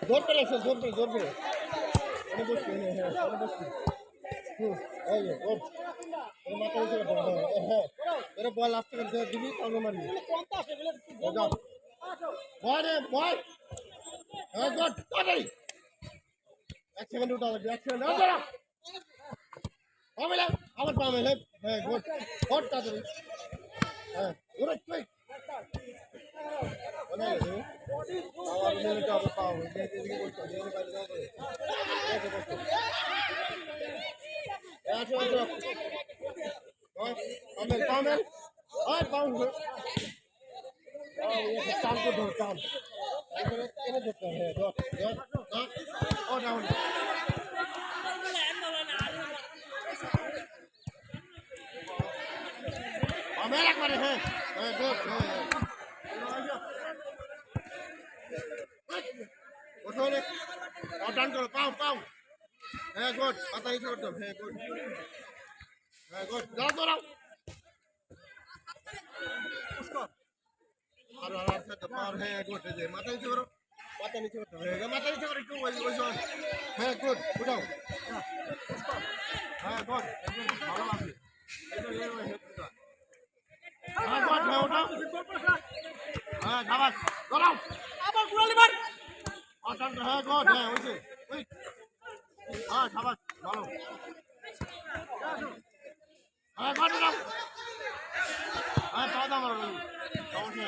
জোর করে জোর করে বসছি এই যে মাথা উঠে হ্যাঁ এটা বল আসতে দিবি তাহলে মারবি বল হ্যাঁ গুড তাড়াতাড়ি 1 সেকেন্ড উঠা লাগবে 1 সেকেন্ড আমার পা মেলে হ্যাঁ গুড গুড তাড়াতাড়ি হ্যাঁ ওরে তুই আমার মেলে তো আবার পাও এদিকে বসতে এর বাইরে যাও করে Pamel. Ay, Pamel. Oh, ये काम को धो काम. ये देखो है, दो. Oh, down. Pamel एक बार है. Good. उठो रे. और डाउन करो, पाँव. है good. पता ही छोड़ दो. है good. है good. जाओ. আর সাথে পার হ্যাঁ গুড এই যে মাথা নিচে করো মাথা নিচে করতে হবে মাথা নিচে করে একটু ওই হ্যাঁ গুড উঠাও হ্যাঁ গুড ভালো আছে এটা এই হেডটা হ্যাঁ গুড হ্যাঁ উঠাও হ্যাঁ শাবাশ ধরাও আবার গুড়ালি মার আসান হ্যাঁ গুড হ্যাঁ হইছে ওই হ্যাঁ শাবাশ ভালো হ্যাঁ গুড উঠাও হ্যাঁ পাদা মারো সমস্যা